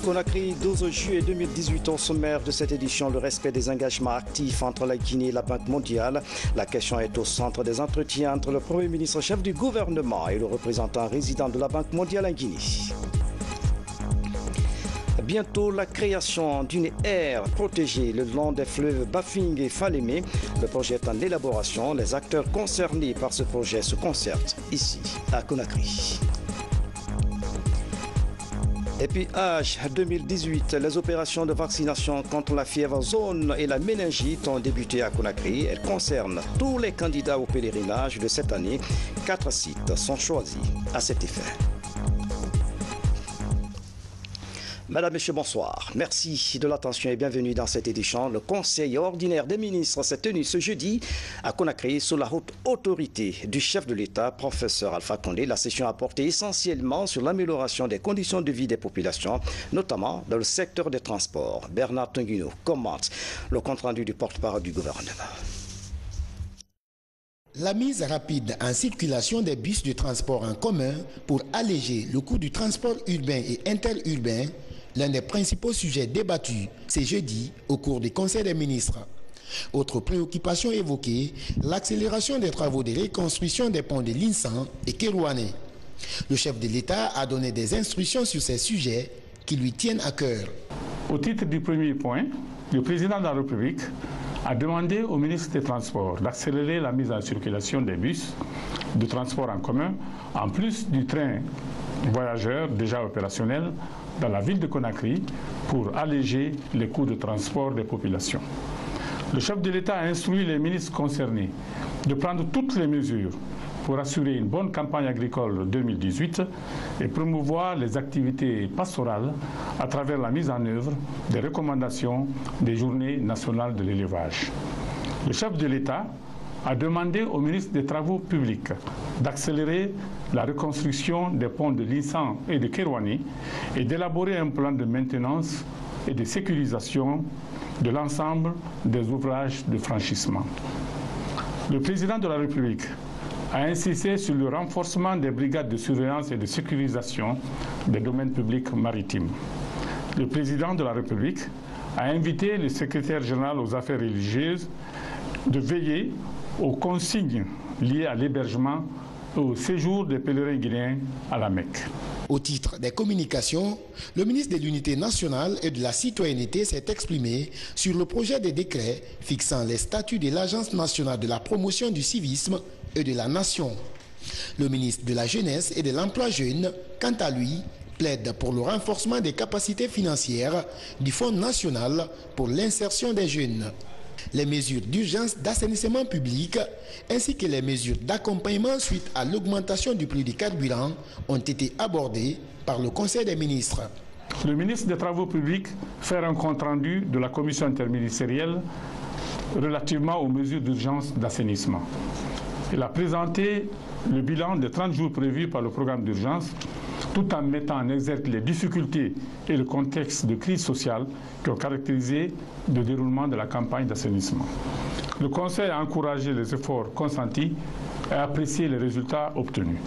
Conakry, 12 juillet 2018, au sommaire de cette édition, le respect des engagements actifs entre la Guinée et la Banque mondiale. La question est au centre des entretiens entre le Premier ministre chef du gouvernement et le représentant résident de la Banque mondiale en Guinée. Bientôt, la création d'une aire protégée le long des fleuves Bafing et Falémé. Le projet est en élaboration. Les acteurs concernés par ce projet se concertent ici, à Conakry. Et puis, H 2018, les opérations de vaccination contre la fièvre jaune et la méningite ont débuté à Conakry. Elles concernent tous les candidats au pèlerinage de cette année. 4 sites sont choisis à cet effet. Madame, Monsieur, bonsoir. Merci de l'attention et bienvenue dans cette édition. Le Conseil ordinaire des ministres s'est tenu ce jeudi à Conakry sous la haute autorité du chef de l'État, professeur Alpha Condé. La session a porté essentiellement sur l'amélioration des conditions de vie des populations, notamment dans le secteur des transports. Bernard Tenguino commente le compte-rendu du porte-parole du gouvernement. La mise rapide en circulation des bus de transport en commun pour alléger le coût du transport urbain et interurbain, l'un des principaux sujets débattus ce jeudi au cours du Conseil des ministres. Autre préoccupation évoquée, l'accélération des travaux de reconstruction des ponts de Linsan et Kerouané. Le chef de l'État a donné des instructions sur ces sujets qui lui tiennent à cœur. Au titre du premier point, le président de la République a demandé au ministre des Transports d'accélérer la mise en circulation des bus de transport en commun, en plus du train voyageurs déjà opérationnel dans la ville de Conakry pour alléger les coûts de transport des populations. Le chef de l'État a instruit les ministres concernés de prendre toutes les mesures pour assurer une bonne campagne agricole 2018 et promouvoir les activités pastorales à travers la mise en œuvre des recommandations des journées nationales de l'élevage. Le chef de l'État a demandé au ministre des Travaux publics d'accélérer la reconstruction des ponts de Linsan et de Kerouané et d'élaborer un plan de maintenance et de sécurisation de l'ensemble des ouvrages de franchissement. Le président de la République a insisté sur le renforcement des brigades de surveillance et de sécurisation des domaines publics maritimes. Le président de la République a invité le secrétaire général aux affaires religieuses de veiller aux consignes liées à l'hébergement et au séjour des pèlerins guinéens à la Mecque. Au titre des communications, le ministre de l'Unité nationale et de la citoyenneté s'est exprimé sur le projet de décret fixant les statuts de l'Agence nationale de la promotion du civisme et de la nation. Le ministre de la Jeunesse et de l'Emploi jeune, quant à lui, plaide pour le renforcement des capacités financières du Fonds national pour l'insertion des jeunes. Les mesures d'urgence d'assainissement public ainsi que les mesures d'accompagnement suite à l'augmentation du prix du carburant ont été abordées par le Conseil des ministres. Le ministre des Travaux publics fait un compte-rendu de la commission interministérielle relativement aux mesures d'urgence d'assainissement. Il a présenté le bilan des 30 jours prévus par le programme d'urgence, tout en mettant en exergue les difficultés et le contexte de crise sociale qui ont caractérisé le déroulement de la campagne d'assainissement. Le Conseil a encouragé les efforts consentis et a apprécié les résultats obtenus.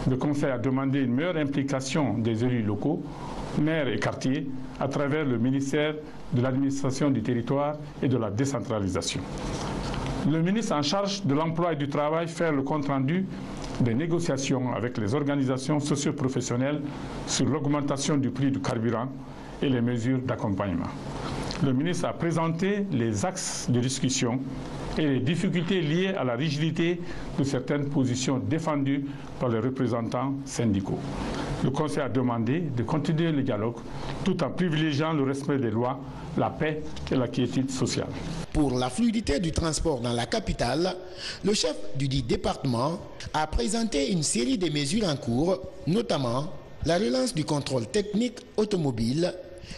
Le Conseil a demandé une meilleure implication des élus locaux, maires et quartiers, à travers le ministère de l'administration du territoire et de la décentralisation. Le ministre en charge de l'emploi et du travail fait le compte-rendu des négociations avec les organisations socio-professionnelles sur l'augmentation du prix du carburant et les mesures d'accompagnement. Le ministre a présenté les axes de discussion et les difficultés liées à la rigidité de certaines positions défendues par les représentants syndicaux. Le Conseil a demandé de continuer le dialogue tout en privilégiant le respect des lois, la paix et la quiétude sociale. Pour la fluidité du transport dans la capitale, le chef du dit département a présenté une série de mesures en cours, notamment la relance du contrôle technique automobile,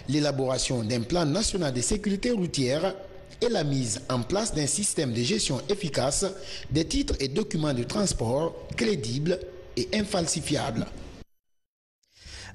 l'élaboration d'un plan national de sécurité routière et la mise en place d'un système de gestion efficace des titres et documents de transport crédibles et infalsifiables.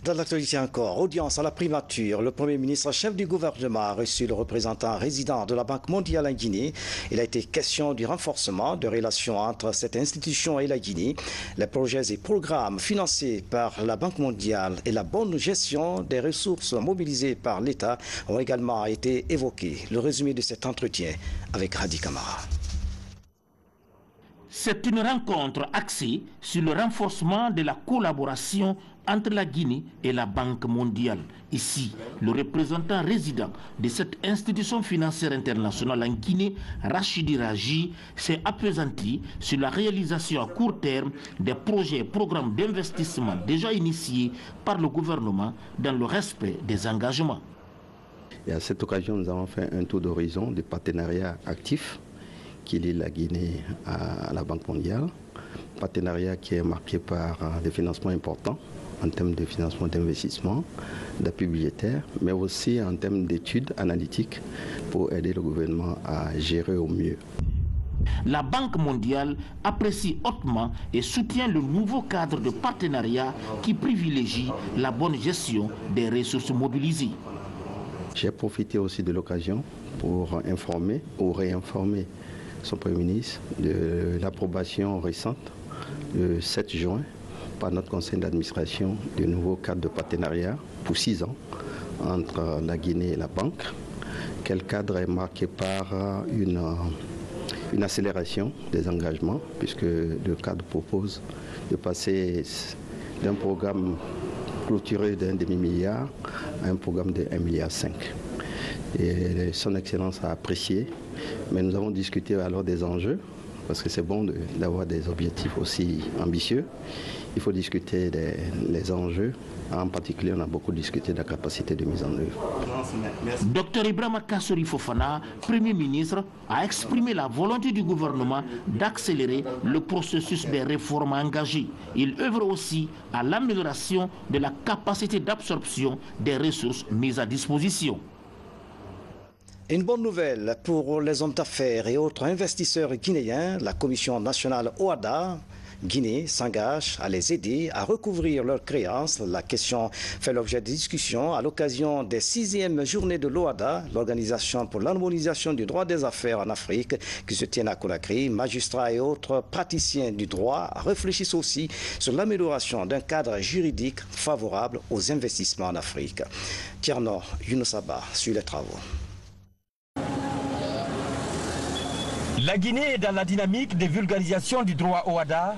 Dans l'actualité encore, audience à la primature, le Premier ministre chef du gouvernement a reçu le représentant résident de la Banque mondiale en Guinée. Il a été question du renforcement de relations entre cette institution et la Guinée, les projets et programmes financés par la Banque mondiale et la bonne gestion des ressources mobilisées par l'État ont également été évoqués. Le résumé de cet entretien avec Hadi Kamara. C'est une rencontre axée sur le renforcement de la collaboration entre la Guinée et la Banque mondiale. Ici, le représentant résident de cette institution financière internationale en Guinée, Rachidi Raji, s'est appesanti sur la réalisation à court terme des projets et programmes d'investissement déjà initiés par le gouvernement dans le respect des engagements. Et à cette occasion, nous avons fait un tour d'horizon des partenariats actifs qui lie la Guinée à la Banque mondiale. Partenariat qui est marqué par des financements importants en termes de financement d'investissement, d'appui budgétaire, mais aussi en termes d'études analytiques pour aider le gouvernement à gérer au mieux. La Banque mondiale apprécie hautement et soutient le nouveau cadre de partenariat qui privilégie la bonne gestion des ressources mobilisées. J'ai profité aussi de l'occasion pour informer ou réinformer son Premier ministre de l'approbation récente, le 7 juin, par notre conseil d'administration du nouveau cadre de partenariat pour 6 ans entre la Guinée et la banque. Quel cadre est marqué par une accélération des engagements, puisque le cadre propose de passer d'un programme clôturé d'1 demi-milliard à un programme de 1,5 milliard. Et son Excellence a apprécié, mais nous avons discuté alors des enjeux, parce que c'est bon d'avoir des objectifs aussi ambitieux. Il faut discuter des enjeux. En particulier, on a beaucoup discuté de la capacité de mise en œuvre. Dr Ibrahima Kassori Fofana, Premier ministre, a exprimé la volonté du gouvernement d'accélérer le processus des réformes engagées. Il œuvre aussi à l'amélioration de la capacité d'absorption des ressources mises à disposition. Une bonne nouvelle pour les hommes d'affaires et autres investisseurs guinéens. La Commission nationale OHADA Guinée s'engage à les aider à recouvrir leurs créances. La question fait l'objet de discussions à l'occasion des 6e journées de l'OHADA, l'Organisation pour l'harmonisation du droit des affaires en Afrique, qui se tiennent à Conakry. Magistrats et autres praticiens du droit réfléchissent aussi sur l'amélioration d'un cadre juridique favorable aux investissements en Afrique. Tierno Younoussaba suit les travaux. La Guinée est dans la dynamique de vulgarisation du droit OHADA.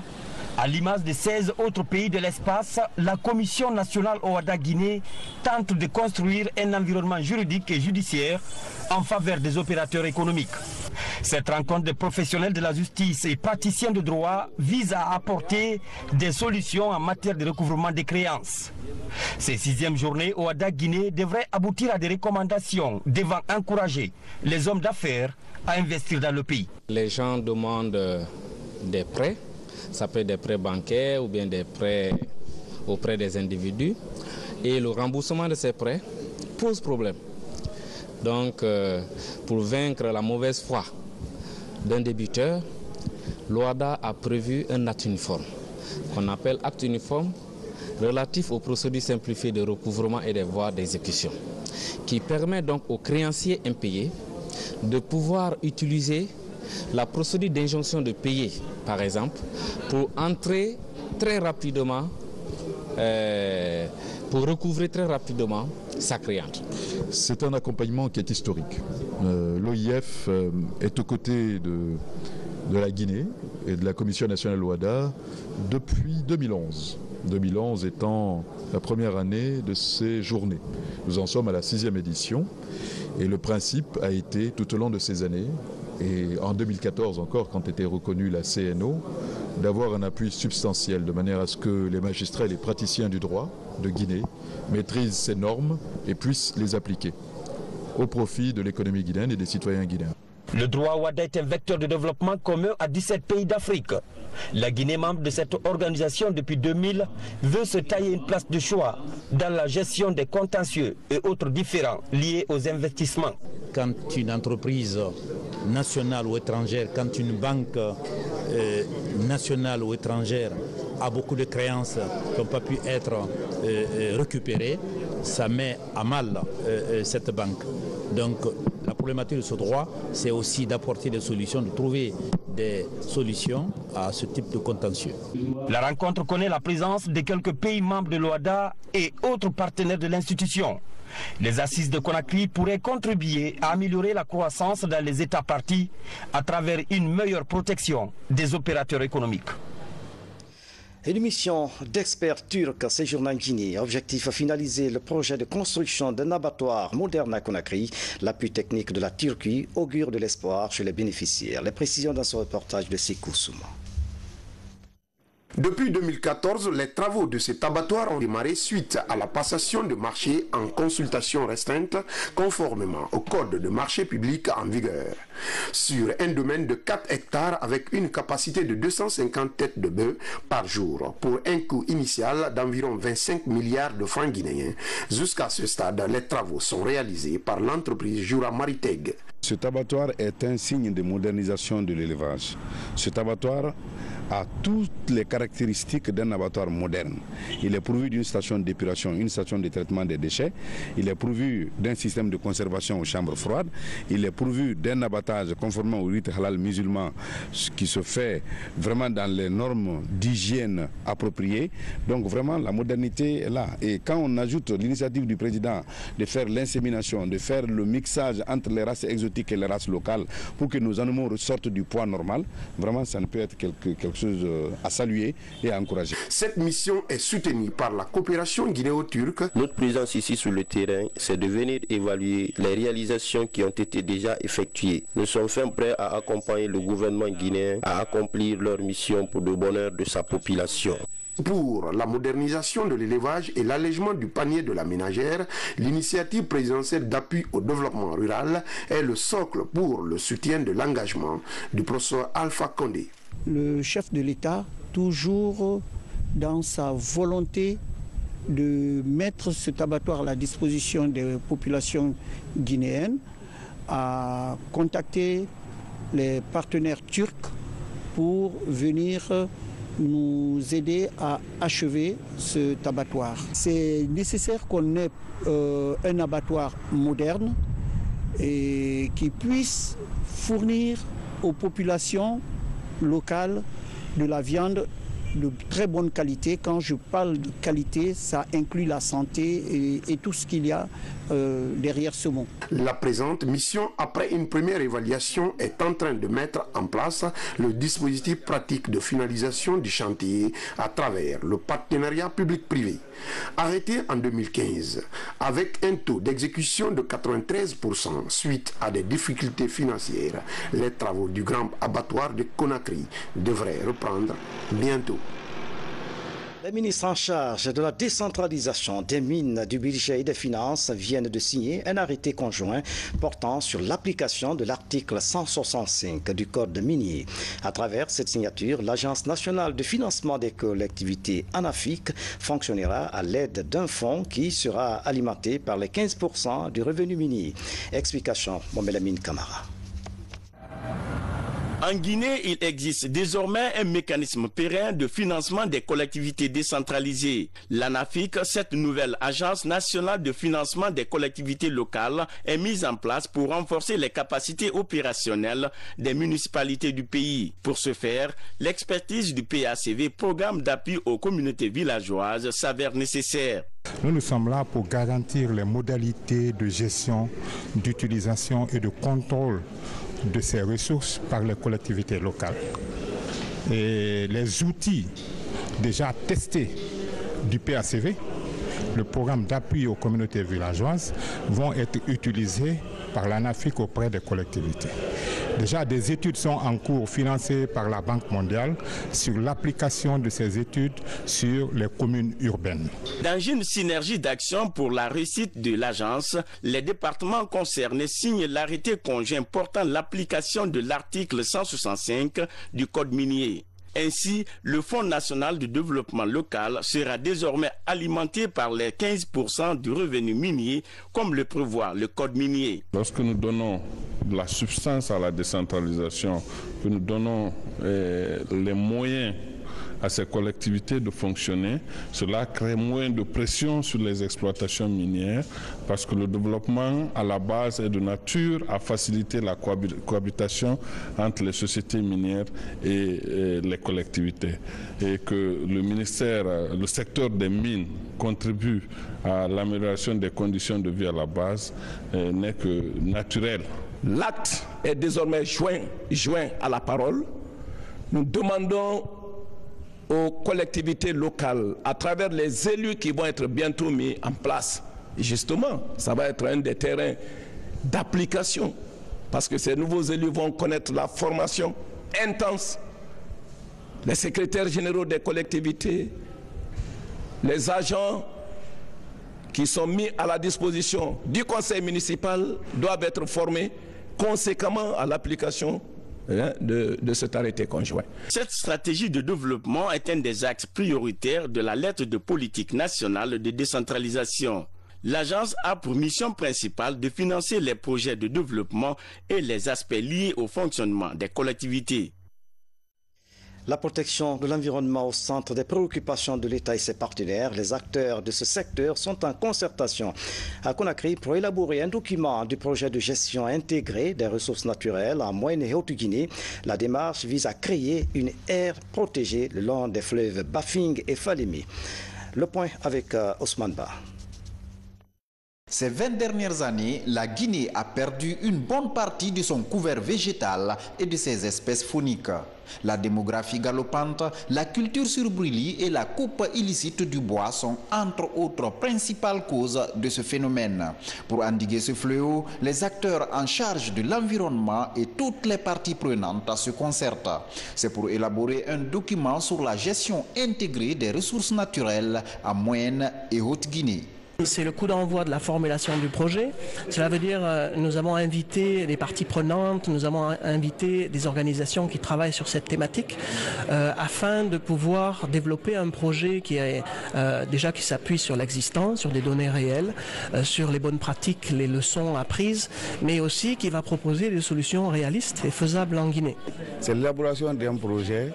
À l'image de 16 autres pays de l'espace, la Commission nationale OHADA Guinée tente de construire un environnement juridique et judiciaire en faveur des opérateurs économiques. Cette rencontre de professionnels de la justice et praticiens de droit vise à apporter des solutions en matière de recouvrement des créances. Ces 6e journées OHADA Guinée devraient aboutir à des recommandations devant encourager les hommes d'affaires à investir dans le pays. Les gens demandent des prêts, ça peut être des prêts bancaires ou bien des prêts auprès des individus. Et le remboursement de ces prêts pose problème. Donc, pour vaincre la mauvaise foi d'un débiteur, l'OHADA a prévu un acte uniforme, qu'on appelle acte uniforme relatif aux procédures simplifiées de recouvrement et des voies d'exécution, qui permet donc aux créanciers impayés de pouvoir utiliser la procédure d'injonction de payer, par exemple, pour entrer très rapidement, pour recouvrer très rapidement sa créance. C'est un accompagnement qui est historique. L'OIF est aux côtés de la Guinée et de la Commission nationale OHADA depuis 2011. 2011 étant la première année de ces journées. Nous en sommes à la 6e édition et le principe a été tout au long de ces années, et en 2014 encore quand était reconnue la CNO, d'avoir un appui substantiel de manière à ce que les magistrats et les praticiens du droit de Guinée maîtrisent ces normes et puissent les appliquer au profit de l'économie guinéenne et des citoyens guinéens. Le droit OHADA est un vecteur de développement commun à 17 pays d'Afrique. La Guinée, membre de cette organisation depuis 2000, veut se tailler une place de choix dans la gestion des contentieux et autres différends liés aux investissements. Quand une entreprise nationale ou étrangère, quand une banque nationale ou étrangère a beaucoup de créances qui n'ont pas pu être récupérées. Ça met à mal cette banque. Donc la problématique de ce droit, c'est aussi d'apporter des solutions, de trouver des solutions à ce type de contentieux. La rencontre connaît la présence de quelques pays membres de l'OHADA et autres partenaires de l'institution. Les assises de Conakry pourraient contribuer à améliorer la croissance dans les États partis à travers une meilleure protection des opérateurs économiques. Une mission d'experts turcs séjournant en Guinée. Objectif, finaliser le projet de construction d'un abattoir moderne à Conakry. L'appui technique de la Turquie augure de l'espoir chez les bénéficiaires. Les précisions dans ce reportage de Sekou Souma. Depuis 2014, les travaux de cet abattoir ont démarré suite à la passation de marché en consultation restreinte conformément au code de marché public en vigueur. Sur un domaine de 4 hectares avec une capacité de 250 têtes de bœufs par jour pour un coût initial d'environ 25 milliards de francs guinéens. Jusqu'à ce stade, les travaux sont réalisés par l'entreprise Jura Mariteg. Cet abattoir est un signe de modernisation de l'élevage. Cet abattoir a toutes les caractéristiques d'un abattoir moderne. Il est pourvu d'une station d'épuration, une station de traitement des déchets. Il est pourvu d'un système de conservation aux chambres froides. Il est pourvu d'un abattage conformément au rite halal musulman qui se fait vraiment dans les normes d'hygiène appropriées. Donc vraiment la modernité est là. Et quand on ajoute l'initiative du président de faire l'insémination, de faire le mixage entre les races exotiques et les races locales pour que nos animaux ressortent du poids normal, vraiment ça ne peut être quelque chose à saluer et à encourager. Cette mission est soutenue par la coopération guinéo-turque. Notre présence ici sur le terrain, c'est de venir évaluer les réalisations qui ont été déjà effectuées. Nous sommes fin prêts à accompagner le gouvernement guinéen à accomplir leur mission pour le bonheur de sa population. Pour la modernisation de l'élevage et l'allègement du panier de la ménagère, l'initiative présidentielle d'appui au développement rural est le socle pour le soutien de l'engagement du professeur Alpha Condé. Le chef de l'État, toujours dans sa volonté de mettre cet abattoir à la disposition des populations guinéennes, a contacté les partenaires turcs pour venir nous aider à achever cet abattoir. C'est nécessaire qu'on ait un abattoir moderne et qui puisse fournir aux populations locales de la viande de très bonne qualité. Quand je parle de qualité, ça inclut la santé et tout ce qu'il y a derrière ce mot. La présente mission, après une première évaluation, est en train de mettre en place le dispositif pratique de finalisation du chantier à travers le partenariat public-privé. Arrêté en 2015, avec un taux d'exécution de 93% suite à des difficultés financières, les travaux du grand abattoir de Conakry devraient reprendre bientôt. Les ministres en charge de la décentralisation des mines, du budget et des finances viennent de signer un arrêté conjoint portant sur l'application de l'article 165 du Code minier. À travers cette signature, l'Agence nationale de financement des collectivités ANAFIC fonctionnera à l'aide d'un fonds qui sera alimenté par les 15% du revenu minier. Explication, Momelamine Camara. En Guinée, il existe désormais un mécanisme pérenne de financement des collectivités décentralisées. L'ANAFIC, cette nouvelle agence nationale de financement des collectivités locales, est mise en place pour renforcer les capacités opérationnelles des municipalités du pays. Pour ce faire, l'expertise du PACV, programme d'appui aux communautés villageoises, s'avère nécessaire. Nous sommes là pour garantir les modalités de gestion, d'utilisation et de contrôle de ces ressources par les collectivités locales. Et les outils déjà testés du PACV, le programme d'appui aux communautés villageoises, vont être utilisés par l'ANAFIC auprès des collectivités. Déjà, des études sont en cours financées par la Banque mondiale sur l'application de ces études sur les communes urbaines. Dans une synergie d'action pour la réussite de l'agence, les départements concernés signent l'arrêté conjoint portant l'application de l'article 165 du Code minier. Ainsi, le Fonds national de développement local sera désormais alimenté par les 15% du revenu minier, comme le prévoit le Code minier. Lorsque nous donnons de la substance à la décentralisation, que nous donnons les moyens à ces collectivités de fonctionner. Cela crée moins de pression sur les exploitations minières parce que le développement à la base est de nature à faciliter la cohabitation entre les sociétés minières et les collectivités. Et que le secteur des mines contribue à l'amélioration des conditions de vie à la base n'est que naturel. L'acte est désormais joint à la parole. Nous demandons aux collectivités locales, à travers les élus qui vont être bientôt mis en place, et justement, ça va être un des terrains d'application, parce que ces nouveaux élus vont connaître la formation intense. Les secrétaires généraux des collectivités, les agents qui sont mis à la disposition du conseil municipal doivent être formés conséquemment à l'application de cet arrêté conjoint. Cette stratégie de développement est un des axes prioritaires de la lettre de politique nationale de décentralisation. L'agence a pour mission principale de financer les projets de développement et les aspects liés au fonctionnement des collectivités. La protection de l'environnement au centre des préoccupations de l'État et ses partenaires, les acteurs de ce secteur sont en concertation à Conakry pour élaborer un document du projet de gestion intégrée des ressources naturelles en Moyenne et Haute-Guinée. La démarche vise à créer une aire protégée le long des fleuves Bafing et Falémé. Le point avec Ousmane Ba. Ces 20 dernières années, la Guinée a perdu une bonne partie de son couvert végétal et de ses espèces fauniques. La démographie galopante, la culture sur brûlis et la coupe illicite du bois sont entre autres principales causes de ce phénomène. Pour endiguer ce fléau, les acteurs en charge de l'environnement et toutes les parties prenantes se concertent. C'est pour élaborer un document sur la gestion intégrée des ressources naturelles en Moyenne et Haute-Guinée. C'est le coup d'envoi de la formulation du projet. Cela veut dire nous avons invité des parties prenantes, nous avons invité des organisations qui travaillent sur cette thématique afin de pouvoir développer un projet qui est déjà qui s'appuie sur l'existant, sur des données réelles, sur les bonnes pratiques, les leçons apprises, mais aussi qui va proposer des solutions réalistes et faisables en Guinée. C'est l'élaboration d'un projet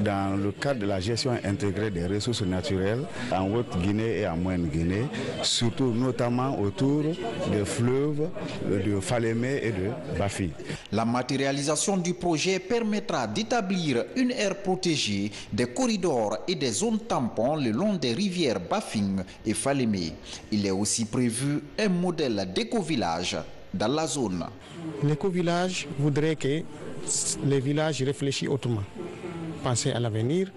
dans le cadre de la gestion intégrée des ressources naturelles en Haute-Guinée et en Moyenne-Guinée, surtout notamment autour des fleuves de Falémé et de Bafi. La matérialisation du projet permettra d'établir une aire protégée, des corridors et des zones tampons le long des rivières Bafing et Falémé. Il est aussi prévu un modèle d'éco-village dans la zone. L'éco-village voudrait que les villages réfléchissent autrement. Penser à l'avenir,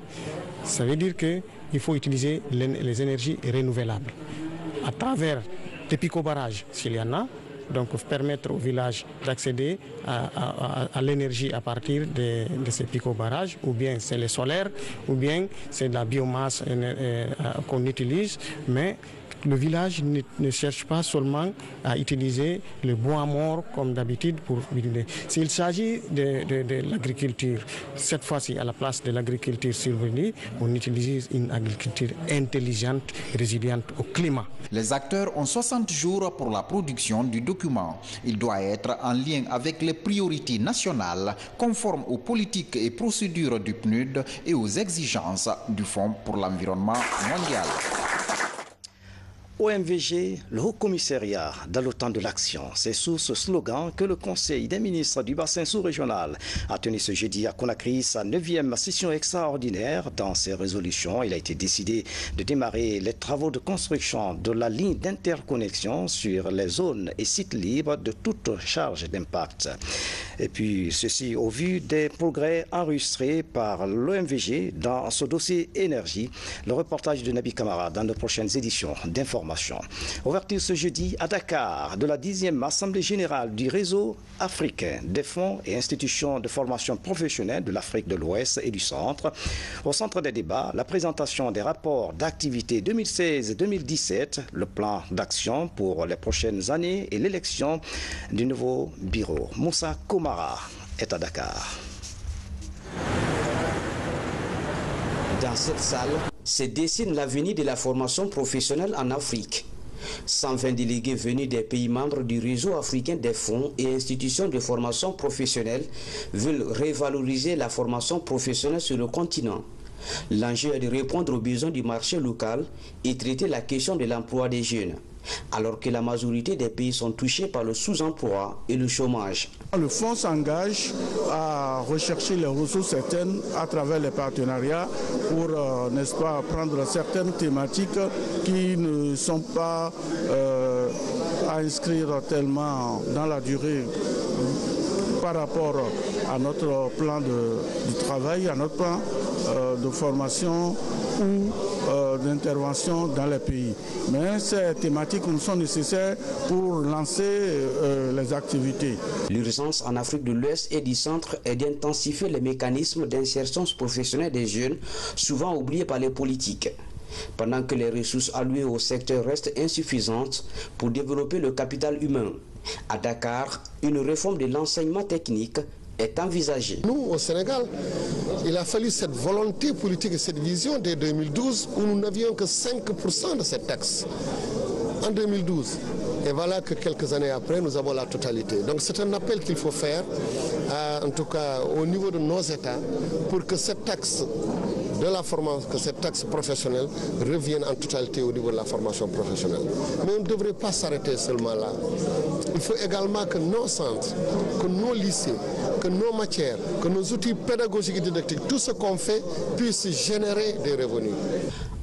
ça veut dire qu'il faut utiliser les énergies renouvelables à travers des pico-barrages s'il y en a, donc permettre au village d'accéder à l'énergie à partir de ces pico-barrages, ou bien c'est les solaires, ou bien c'est de la biomasse qu'on utilise, mais le village ne cherche pas seulement à utiliser le bois mort comme d'habitude pour builder. S'il s'agit de l'agriculture, cette fois-ci à la place de l'agriculture survenue, on utilise une agriculture intelligente, résiliente au climat. Les acteurs ont 60 jours pour la production du document. Il doit être en lien avec les priorités nationales, conformes aux politiques et procédures du PNUD et aux exigences du Fonds pour l'environnement mondial. OMVG, le Haut Commissariat dans le temps de l'action. C'est sous ce slogan que le Conseil des ministres du bassin sous-régional a tenu ce jeudi à Conakry sa 9e session extraordinaire. Dans ses résolutions, il a été décidé de démarrer les travaux de construction de la ligne d'interconnexion sur les zones et sites libres de toute charge d'impact. Et puis, ceci au vu des progrès enregistrés par l'OMVG dans ce dossier énergie. Le reportage de Nabi Kamara dans nos prochaines éditions d'information. Ouverture ce jeudi à Dakar de la 10e Assemblée générale du réseau africain des fonds et institutions de formation professionnelle de l'Afrique de l'Ouest et du Centre. Au centre des débats, la présentation des rapports d'activité 2016-2017, le plan d'action pour les prochaines années et l'élection du nouveau bureau. Moussa Komara est à Dakar. Dans cette salle se dessine l'avenir de la formation professionnelle en Afrique. 120 délégués venus des pays membres du réseau africain des fonds et institutions de formation professionnelle veulent revaloriser la formation professionnelle sur le continent. L'enjeu est de répondre aux besoins du marché local et traiter la question de l'emploi des jeunes, alors que la majorité des pays sont touchés par le sous-emploi et le chômage. Le fonds s'engage à rechercher les ressources certaines à travers les partenariats pour, n'est-ce pas, prendre certaines thématiques qui ne sont pas à inscrire tellement dans la durée par rapport à notre plan de travail, à notre plan de formation ou d'intervention dans les pays. Mais ces thématiques nous sont nécessaires pour lancer les activités. L'urgence en Afrique de l'Ouest et du Centre est d'intensifier les mécanismes d'insertion professionnelle des jeunes, souvent oubliés par les politiques. Pendant que les ressources allouées au secteur restent insuffisantes pour développer le capital humain. À Dakar, une réforme de l'enseignement technique est envisagée. Nous, au Sénégal, il a fallu cette volonté politique et cette vision dès 2012 où nous n'avions que 5% de cette taxe. En 2012. Et voilà que quelques années après, nous avons la totalité. Donc c'est un appel qu'il faut faire, en tout cas au niveau de nos États, pour que cette taxe de la formation, que cette taxe professionnelle revienne en totalité au niveau de la formation professionnelle. Mais on ne devrait pas s'arrêter seulement là. Il faut également que nos centres, que nos lycées, que nos matières, que nos outils pédagogiques et didactiques, tout ce qu'on fait puisse générer des revenus.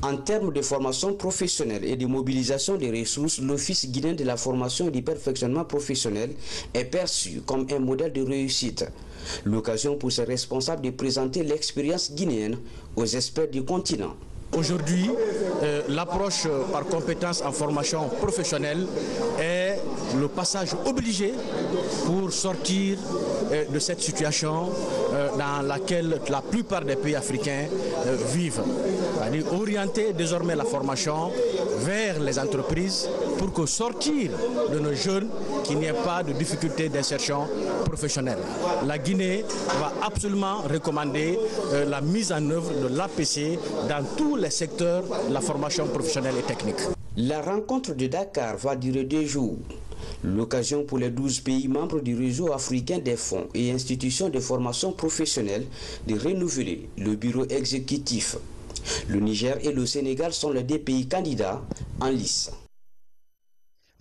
En termes de formation professionnelle et de mobilisation des ressources, l'Office guinéen de la formation et du perfectionnement professionnel est perçu comme un modèle de réussite. L'occasion pour ses responsables de présenter l'expérience guinéenne aux experts du continent. Aujourd'hui, l'approche par compétences en formation professionnelle est le passage obligé pour sortir de cette situation dans laquelle la plupart des pays africains vivent. C'est-à-dire orienter désormais la formation vers les entreprises pour que sortir de nos jeunes qu'il n'y ait pas de difficultés d'insertion professionnelle. La Guinée va absolument recommander la mise en œuvre de l'APC dans tous les secteurs de la formation professionnelle et technique. La rencontre de Dakar va durer 2 jours. L'occasion pour les 12 pays membres du réseau africain des fonds et institutions de formation professionnelle de renouveler le bureau exécutif. Le Niger et le Sénégal sont les 2 pays candidats en lice.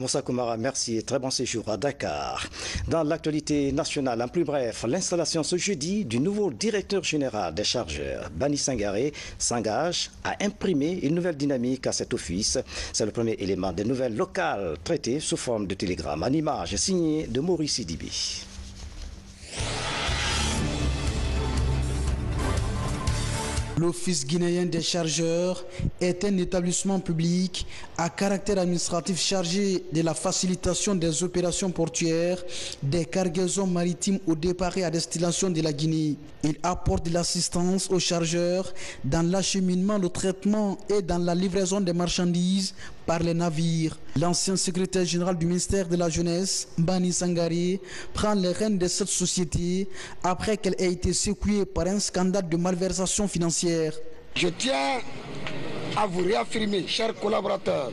Moussa Koumara, merci et très bon séjour à Dakar. Dans l'actualité nationale, en plus bref, l'installation ce jeudi du nouveau directeur général des chargeurs, Bani Sangaré, s'engage à imprimer une nouvelle dynamique à cet office. C'est le premier élément des nouvelles locales traitées sous forme de télégramme en image signé de Maurice Sidibi. L'Office guinéen des chargeurs est un établissement public à caractère administratif chargé de la facilitation des opérations portuaires, des cargaisons maritimes au départ et à destination de la Guinée. Il apporte de l'assistance aux chargeurs dans l'acheminement, le traitement et dans la livraison des marchandises par les navires. L'ancien secrétaire général du ministère de la Jeunesse, Bani Sangaré, prend les rênes de cette société après qu'elle ait été secouée par un scandale de malversation financière. Je tiens à vous réaffirmer, chers collaborateurs,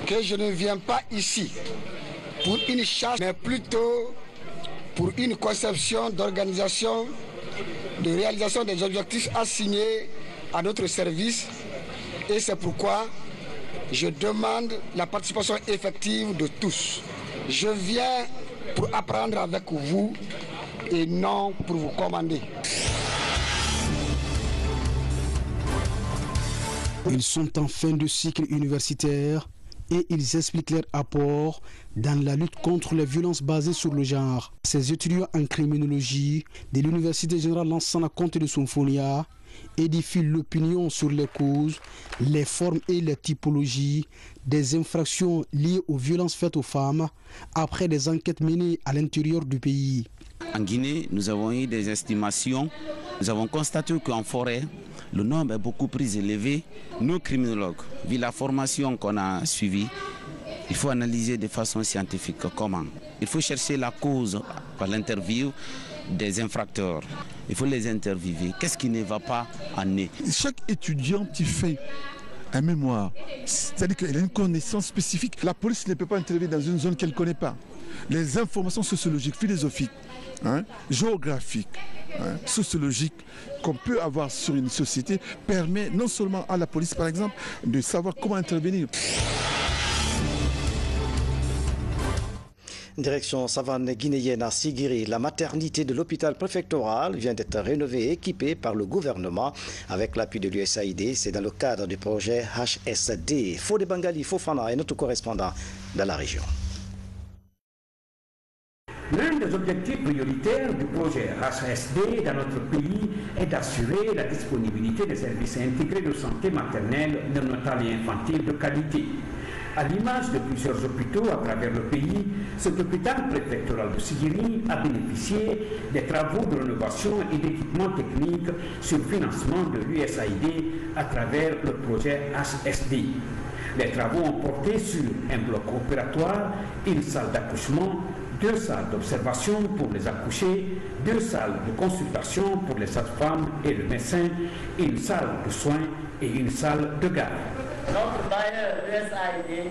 que je ne viens pas ici pour une charge, mais plutôt pour une conception d'organisation, de réalisation des objectifs assignés à notre service. Et c'est pourquoi je demande la participation effective de tous. Je viens pour apprendre avec vous et non pour vous commander. Ils sont en fin de cycle universitaire et ils expliquent leur apport dans la lutte contre les violences basées sur le genre. Ces étudiants en criminologie de l'Université générale Lansana Conté de Sonfonia édifient l'opinion sur les causes, les formes et les typologies des infractions liées aux violences faites aux femmes après des enquêtes menées à l'intérieur du pays. En Guinée, nous avons eu des estimations. Nous avons constaté qu'en forêt, le nombre est beaucoup plus élevé. Nous, criminologues, vu la formation qu'on a suivie, il faut analyser de façon scientifique comment. Il faut chercher la cause par l'interview des infracteurs. Il faut les interviewer. Qu'est-ce qui ne va pas en eux? Chaque étudiant qui fait un mémoire. C'est-à-dire qu'elle a une connaissance spécifique. La police ne peut pas intervenir dans une zone qu'elle ne connaît pas. Les informations sociologiques, philosophiques, géographiques, sociologiques qu'on peut avoir sur une société permet non seulement à la police, par exemple, de savoir comment intervenir. Direction savane guinéenne à Sigiri, la maternité de l'hôpital préfectoral vient d'être rénovée et équipée par le gouvernement avec l'appui de l'USAID. C'est dans le cadre du projet HSD. Fodé Bangali Fofana est notre correspondant dans la région. L'un des objectifs prioritaires du projet HSD dans notre pays est d'assurer la disponibilité des services intégrés de santé maternelle, néonatale et infantile de qualité. À l'image de plusieurs hôpitaux à travers le pays, cet hôpital préfectoral de Sigiri a bénéficié des travaux de rénovation et d'équipements techniques sur financement de l'USAID à travers le projet HSD. Les travaux ont porté sur un bloc opératoire, une salle d'accouchement, 2 salles d'observation pour les accouchés, 2 salles de consultation pour les sages-femmes et le médecin, une salle de soins et une salle de garde. Notre bailleur USAID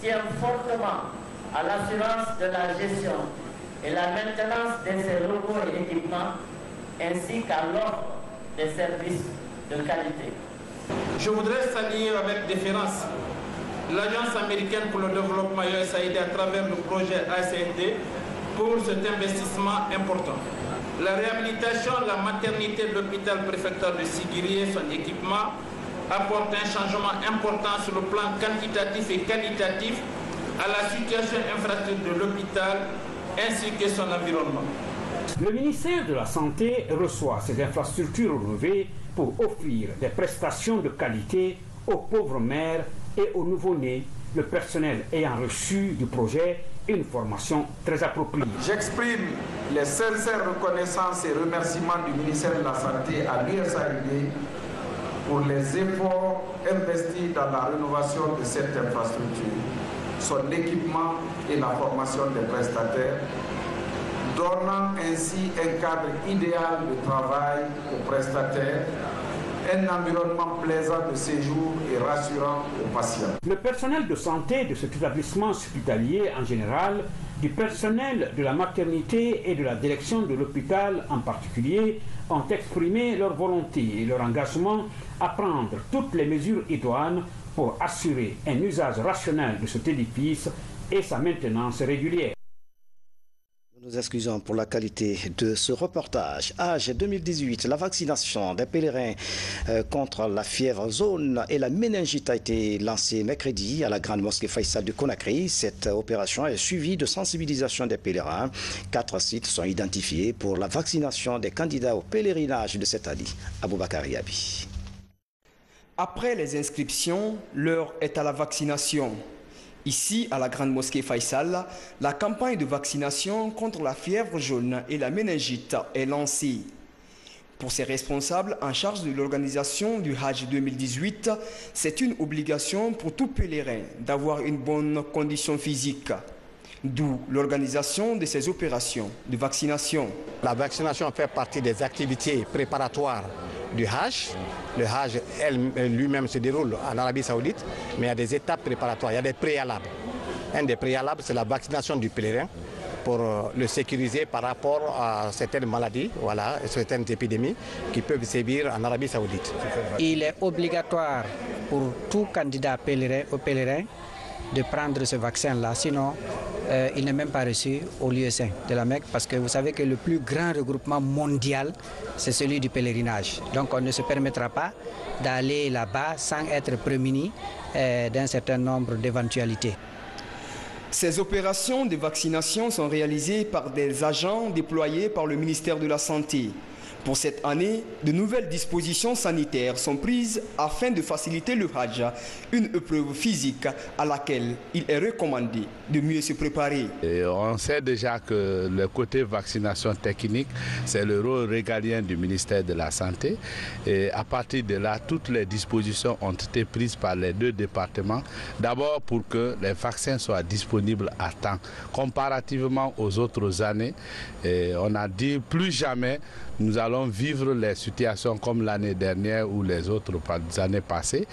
tient fortement à l'assurance de la gestion et la maintenance de ces locaux et équipements, ainsi qu'à l'offre des services de qualité. Je voudrais saluer avec déférence l'Agence américaine pour le développement USAID à travers le projet HSD pour cet investissement important. La réhabilitation de la maternité de l'hôpital préfectoral de Sigiri et son équipement apporte un changement important sur le plan quantitatif et qualitatif à la situation infrastructure de l'hôpital ainsi que son environnement. Le ministère de la Santé reçoit ces infrastructures rénovées pour offrir des prestations de qualité aux pauvres mères et aux nouveau-nés, le personnel ayant reçu du projet une formation très appropriée. J'exprime les sincères reconnaissances et remerciements du ministère de la Santé à l'USAID pour les efforts investis dans la rénovation de cette infrastructure, son équipement et la formation des prestataires, donnant ainsi un cadre idéal de travail aux prestataires, un environnement plaisant de séjour et rassurant aux patients. Le personnel de santé de cet établissement hospitalier en général, du personnel de la maternité et de la direction de l'hôpital en particulier, ont exprimé leur volonté et leur engagement à prendre toutes les mesures idoines pour assurer un usage rationnel de cet édifice et sa maintenance régulière. Nous excusons pour la qualité de ce reportage. Âge 2018, la vaccination des pèlerins contre la fièvre jaune et la méningite a été lancée mercredi à la grande mosquée Faisal de Conakry. Cette opération est suivie de sensibilisation des pèlerins. 4 sites sont identifiés pour la vaccination des candidats au pèlerinage de cette année. Aboubakar Yabi. Après les inscriptions, l'heure est à la vaccination. Ici, à la grande mosquée Faisal, la campagne de vaccination contre la fièvre jaune et la méningite est lancée. Pour ces responsables en charge de l'organisation du Hajj 2018, c'est une obligation pour tout pèlerin d'avoir une bonne condition physique. D'où l'organisation de ces opérations de vaccination. La vaccination fait partie des activités préparatoires du Hajj. Le Hajj lui-même se déroule en Arabie Saoudite, mais il y a des étapes préparatoires, il y a des préalables. Un des préalables, c'est la vaccination du pèlerin pour le sécuriser par rapport à certaines maladies, certaines épidémies qui peuvent sévir en Arabie Saoudite. Il est obligatoire pour tout candidat pèlerin de prendre ce vaccin-là, sinon il n'est même pas reçu au lieu saint de la Mecque, parce que vous savez que le plus grand regroupement mondial, c'est celui du pèlerinage. Donc on ne se permettra pas d'aller là-bas sans être prémuni d'un certain nombre d'éventualités. Ces opérations de vaccination sont réalisées par des agents déployés par le ministère de la Santé. Pour cette année, de nouvelles dispositions sanitaires sont prises afin de faciliter le Hajj, une épreuve physique à laquelle il est recommandé de mieux se préparer. Et on sait déjà que le côté vaccination technique, c'est le rôle régalien du ministère de la Santé. Et à partir de là, toutes les dispositions ont été prises par les 2 départements. D'abord pour que les vaccins soient disponibles à temps. Comparativement aux autres années, on a dit plus jamais nous allons vivre les situations comme l'année dernière ou les autres années passées.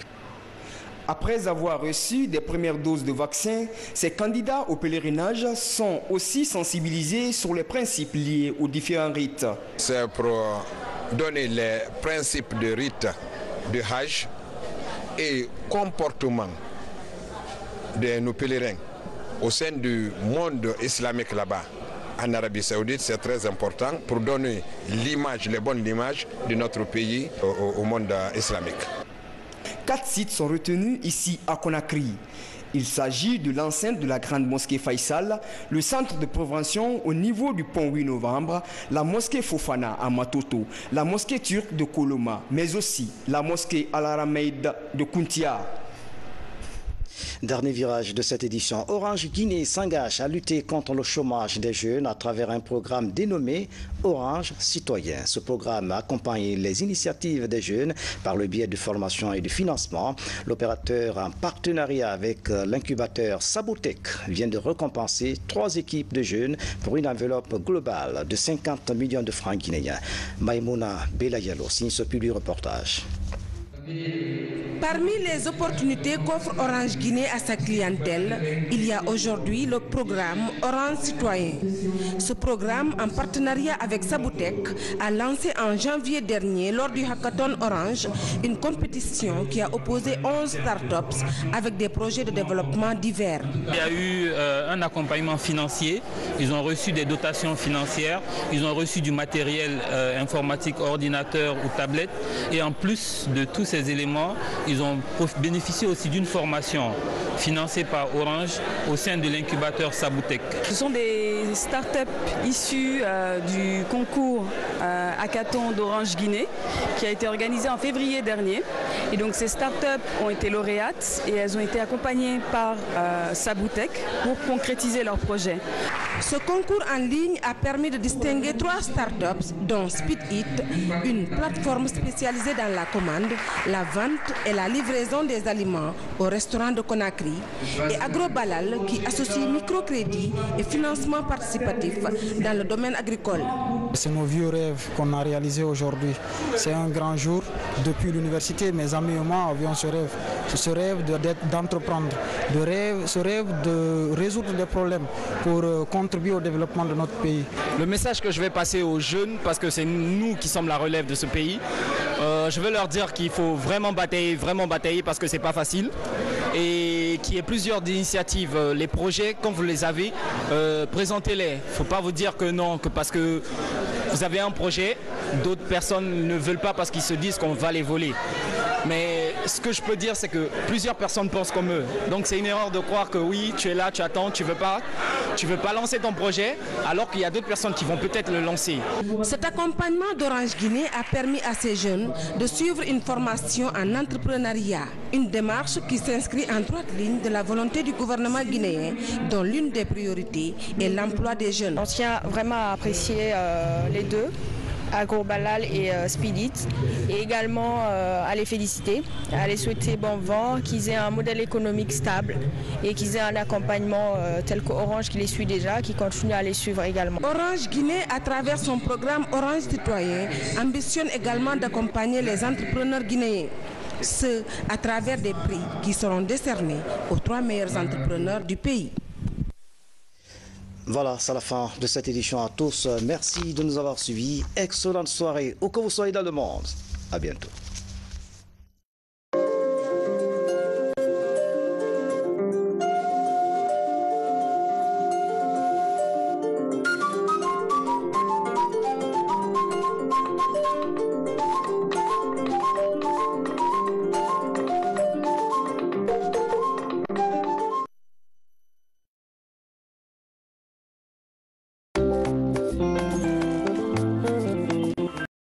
Après avoir reçu des premières doses de vaccin, ces candidats au pèlerinage sont aussi sensibilisés sur les principes liés aux différents rites. C'est pour donner les principes de rite de Hajj et comportement de nos pèlerins au sein du monde islamique là-bas. En Arabie Saoudite, c'est très important pour donner l'image, les bonnes images de notre pays au monde islamique. 4 sites sont retenus ici à Conakry. Il s'agit de l'enceinte de la grande mosquée Faisal, le centre de prévention au niveau du pont 8 novembre, la mosquée Fofana à Matoto, la mosquée turque de Koloma, mais aussi la mosquée Al-Arameid de Kountia. Dernier virage de cette édition, Orange Guinée s'engage à lutter contre le chômage des jeunes à travers un programme dénommé Orange Citoyen. Ce programme accompagne les initiatives des jeunes par le biais de formation et de financement. L'opérateur, en partenariat avec l'incubateur Sabotec, vient de récompenser 3 équipes de jeunes pour une enveloppe globale de 50 millions de francs guinéens. Maïmouna Belayalo signe ce public reportage. Parmi les opportunités qu'offre Orange Guinée à sa clientèle, il y a aujourd'hui le programme Orange Citoyen. Ce programme, en partenariat avec Sabotec, a lancé en janvier dernier, lors du Hackathon Orange, une compétition qui a opposé 11 startups avec des projets de développement divers. Il y a eu un accompagnement financier, ils ont reçu des dotations financières, ils ont reçu du matériel informatique, ordinateur ou tablette, et en plus de tous ces éléments, ils ont bénéficié aussi d'une formation financée par Orange au sein de l'incubateur Sabotec. Ce sont des startups issues du concours Hackathon d'Orange Guinée qui a été organisé en février dernier. Et donc ces startups ont été lauréates et elles ont été accompagnées par Sabotec pour concrétiser leurs projets. Ce concours en ligne a permis de distinguer 3 startups, dont Speed Eat, une plateforme spécialisée dans la commande, la vente et la livraison des aliments au restaurant de Conakry, et AgroBalal qui associe microcrédit et financement participatif dans le domaine agricole. C'est nos vieux rêves qu'on a réalisés aujourd'hui. C'est un grand jour. Depuis l'université, mes amis et moi avions ce rêve d'entreprendre, ce rêve de résoudre des problèmes pour contribuer au développement de notre pays. Le message que je vais passer aux jeunes, parce que c'est nous qui sommes la relève de ce pays, je veux leur dire qu'il faut vraiment batailler parce que c'est pas facile. Et qu'il y ait plusieurs initiatives, les projets, quand vous les avez, présentez-les. Il ne faut pas vous dire que non, que parce que vous avez un projet, d'autres personnes ne veulent pas parce qu'ils se disent qu'on va les voler. Mais ce que je peux dire, c'est que plusieurs personnes pensent comme eux. Donc c'est une erreur de croire que oui, tu es là, tu attends, tu veux pas lancer ton projet, alors qu'il y a d'autres personnes qui vont peut-être le lancer. Cet accompagnement d'Orange Guinée a permis à ces jeunes de suivre une formation en entrepreneuriat, une démarche qui s'inscrit en droite ligne de la volonté du gouvernement guinéen, dont l'une des priorités est l'emploi des jeunes. On tient vraiment à apprécier les deux, AgroBalal et Speed Eat, et également à les féliciter, à les souhaiter bon vent, qu'ils aient un modèle économique stable et qu'ils aient un accompagnement tel qu'Orange qui les suit déjà, qui continue à les suivre également. Orange Guinée, à travers son programme Orange Citoyen, ambitionne également d'accompagner les entrepreneurs guinéens. Ce à travers des prix qui seront décernés aux 3 meilleurs entrepreneurs du pays. Voilà, c'est la fin de cette édition à tous. Merci de nous avoir suivis. Excellente soirée, où que vous soyez dans le monde. À bientôt.